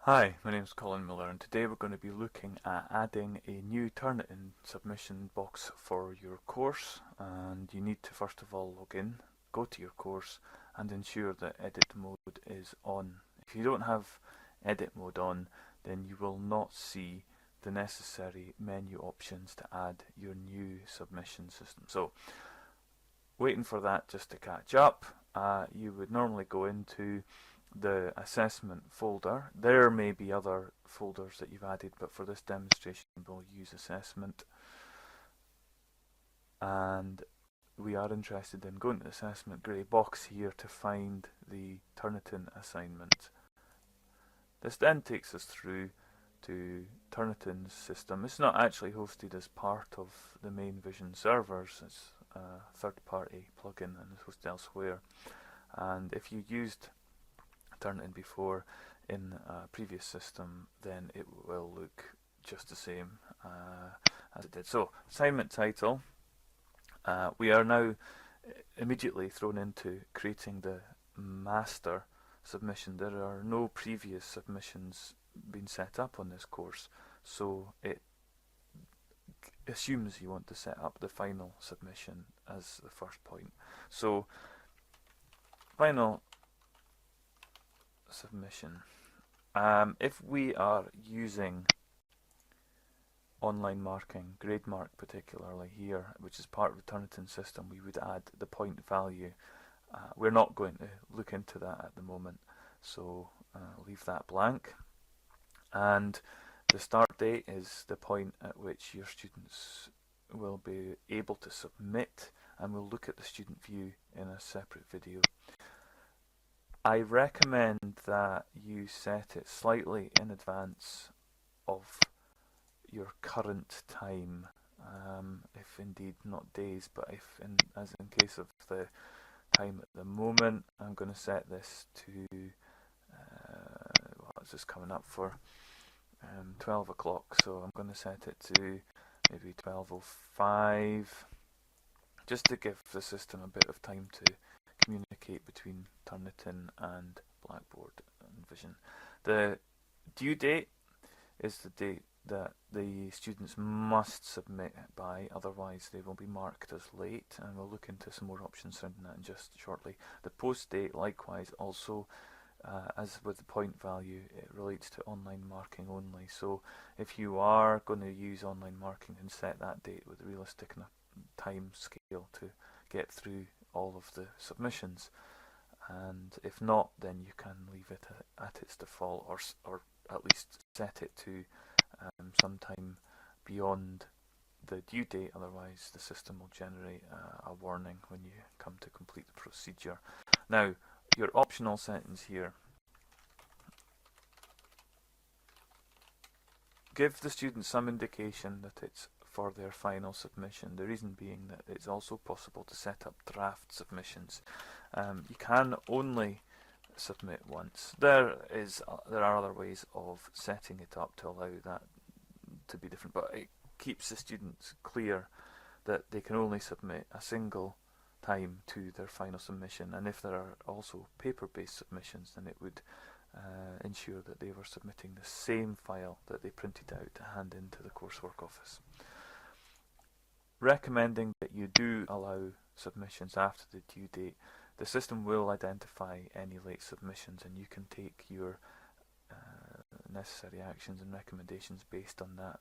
Hi, my name is Colin Miller and today we're going to be looking at adding a new Turnitin submission box for your course, and you need to first of all log in, go to your course and ensure that edit mode is on. If you don't have edit mode on, then you will not see the necessary menu options to add your new submission system. So waiting for that just to catch up, you would normally go into the assessment folder. There may be other folders that you've added, but for this demonstration we'll use assessment, and we are interested in going to the assessment grey box here to find the Turnitin assignment. This then takes us through to Turnitin's system. It's not actually hosted as part of the main Vision servers, it's a third-party plugin and is hosted elsewhere. And if you used Turnitin before in a previous system, then it will look just the same as it did. So, assignment title. We are now immediately thrown into creating the master submission. There are no previous submissions being set up on this course, so it assumes you want to set up the final submission as the first point. So, final submission. If we are using online marking, grade mark particularly here, which is part of the Turnitin system, we would add the point value. We're not going to look into that at the moment, so leave that blank. And the start date is the point at which your students will be able to submit, and we'll look at the student view in a separate video. I recommend that you set it slightly in advance of your current time, if indeed not days, but as in case of the time at the moment, I'm going to set this to, what's this coming up for, 12 o'clock, so I'm going to set it to maybe 12:05, just to give the system a bit of time to communicate between Turnitin and Blackboard and Vision. The due date is the date that the students must submit by, otherwise they will be marked as late, and we'll look into some more options surrounding that in just shortly. The post date, likewise, also as with the point value, it relates to online marking only. So if you are going to use online marking, then set that date with a realistic time scale to get through all of the submissions, and if not, then you can leave it at its default, or at least set it to sometime beyond the due date. Otherwise the system will generate a warning when you come to complete the procedure. Now, your optional settings here: give the student some indication that it's for their final submission. The reason being that it's also possible to set up draft submissions. You can only submit once. There are other ways of setting it up to allow that to be different, but it keeps the students clear that they can only submit a single time to their final submission, and if there are also paper-based submissions, then it would ensure that they were submitting the same file that they printed out to hand into the coursework office. Recommending that you do allow submissions after the due date. The system will identify any late submissions, and you can take your necessary actions and recommendations based on that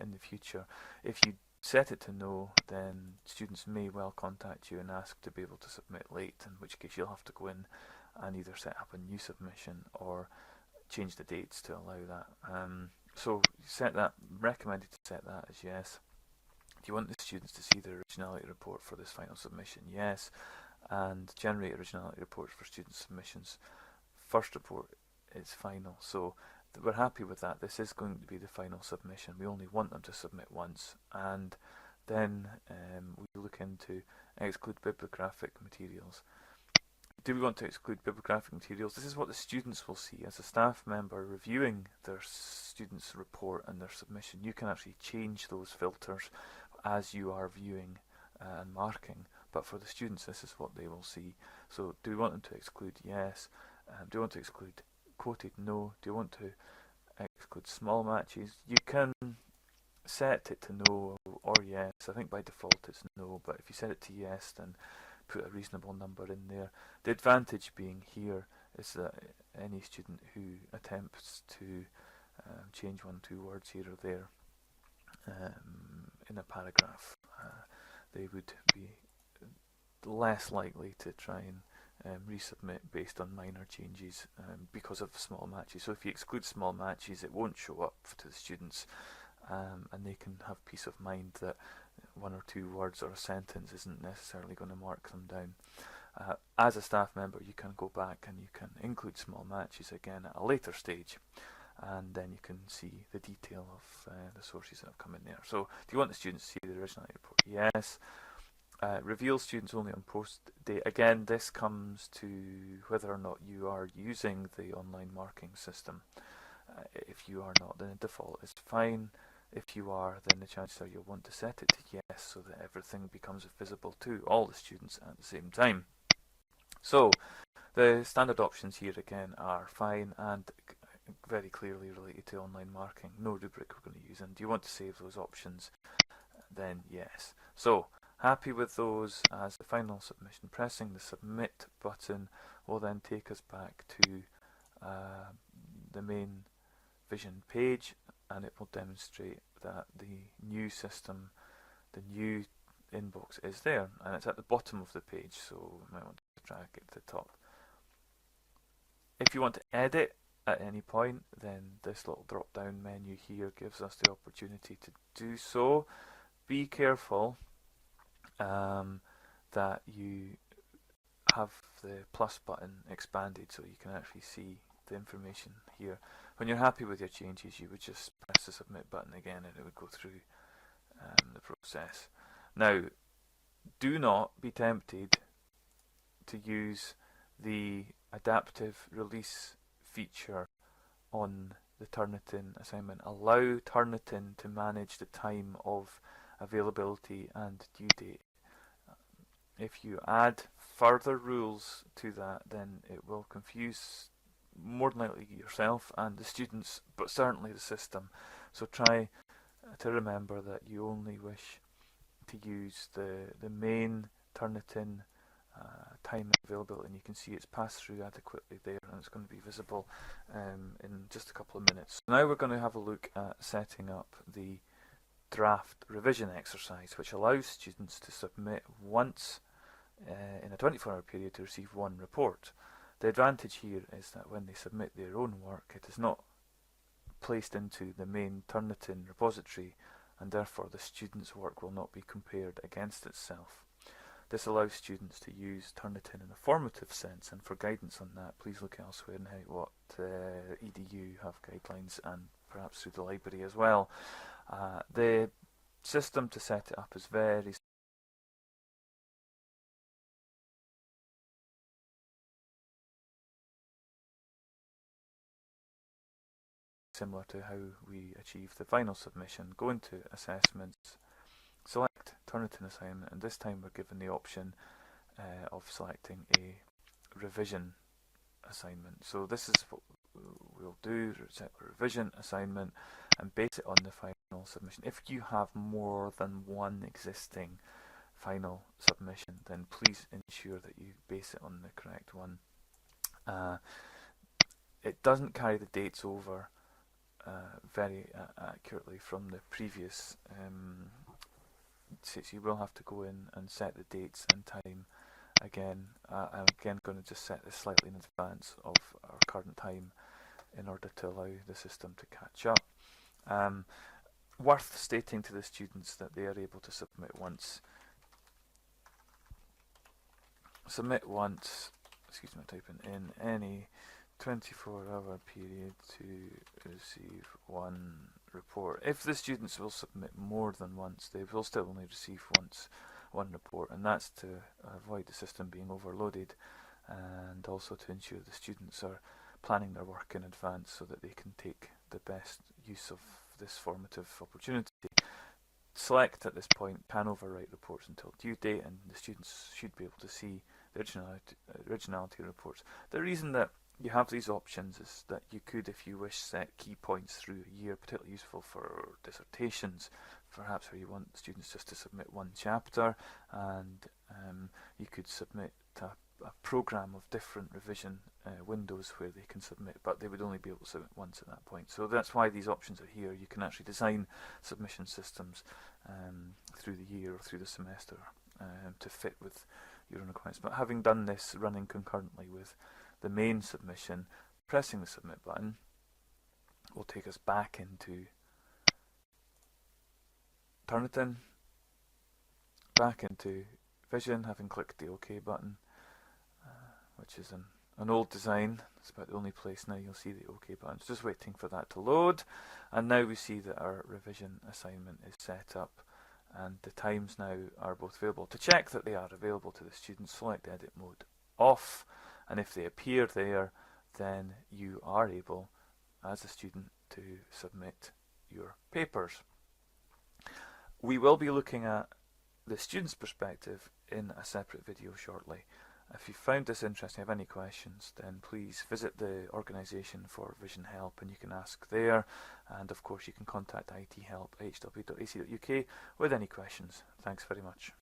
in the future. If you set it to no, then students may well contact you and ask to be able to submit late, in which case you'll have to go in and either set up a new submission or change the dates to allow that. So set that, recommended to set that as yes. Do you want the students to see the originality report for this final submission? Yes. And generate originality reports for student submissions. First report is final, so we're happy with that. This is going to be the final submission. We only want them to submit once, and then we look into exclude bibliographic materials. Do we want to exclude bibliographic materials? This is what the students will see. As a staff member reviewing their students' report and their submission, you can actually change those filters as you are viewing and marking, but for the students this is what they will see. So do we want them to exclude? Yes. Do we want to exclude quoted no? Do you want to exclude small matches? You can set it to no or yes. I think by default it's no, but if you set it to yes, then put a reasonable number in there. The advantage being here is that any student who attempts to change 1-2 words here or there in a paragraph, they would be less likely to try and resubmit based on minor changes because of small matches. So if you exclude small matches, it won't show up to the students, and they can have peace of mind that 1 or 2 words or a sentence isn't necessarily going to mark them down. As a staff member, you can go back and you can include small matches again at a later stage, and then you can see the detail of the sources that have come in there. So do you want the students to see the originality report? Yes. Reveal students only on post date. Again, this comes to whether or not you are using the online marking system. If you are not, then the default is fine. If you are, then the chances are you'll want to set it to yes so that everything becomes visible to all the students at the same time. So the standard options here again are fine and very clearly related to online marking. No rubric we're going to use. And do you want to save those options? Then yes. So happy with those as the final submission. Pressing the submit button will then take us back to the main Vision page, and it will demonstrate that the new system, the new inbox is there, and it's at the bottom of the page, so we might want to drag it to the top. If you want to edit at any point, then this little drop down menu here gives us the opportunity to do so. Be careful that you have the plus button expanded so you can actually see the information here. When you're happy with your changes, you would just press the submit button again and it would go through the process. Now, do not be tempted to use the adaptive release feature on the Turnitin assignment. Allow Turnitin to manage the time of availability and due date. If you add further rules to that, then it will confuse more than likely yourself and the students, but certainly the system. So try to remember that you only wish to use the main Turnitin time availability, and you can see it's passed through adequately there, and it's going to be visible in just a couple of minutes. So now we're going to have a look at setting up the draft revision exercise, which allows students to submit once in a 24-hour period to receive one report. The advantage here is that when they submit their own work, it is not placed into the main Turnitin repository, and therefore the student's work will not be compared against itself. This allows students to use Turnitin in a formative sense, and for guidance on that, please look elsewhere in Heriot-Watt edu have guidelines, and perhaps through the library as well. The system to set it up is very similar to how we achieve the final submission. Go into assessments, select Turnitin assignment, and this time we're given the option of selecting a revision assignment. So this is what we'll do, set a revision assignment and base it on the final submission. If you have more than one existing final submission, then please ensure that you base it on the correct one. It doesn't carry the dates over very accurately from the previous so you will have to go in and set the dates and time again. I'm again going to just set this slightly in advance of our current time in order to allow the system to catch up. Worth stating to the students that they are able to submit once. Submit once, excuse me, typing in any 24-hour period to receive one report. If the students will submit more than once, they will still only receive one report, and that's to avoid the system being overloaded, and also to ensure the students are planning their work in advance so that they can take the best use of this formative opportunity. Select at this point can overwrite reports until due date, and the students should be able to see the originality reports. The reason that you have these options is that you could, if you wish, set key points through a year, particularly useful for dissertations, perhaps where you want students just to submit one chapter, and you could submit a program of different revision windows where they can submit, but they would only be able to submit once at that point. So that's why these options are here. You can actually design submission systems through the year or through the semester to fit with your own requirements. But having done this, running concurrently with the main submission, pressing the submit button will take us back into Turnitin, back into Vision, having clicked the OK button, which is an old design. It's about the only place now you'll see the OK button. It's just waiting for that to load, and now we see that our revision assignment is set up, and the times now are both available. To check that they are available to the students, select edit mode off, and if they appear there, then you are able, as a student, to submit your papers. We will be looking at the student's perspective in a separate video shortly. If you found this interesting, have any questions, then please visit the organisation for Vision Help and you can ask there, and of course you can contact IT help hw.ac.uk with any questions. Thanks very much.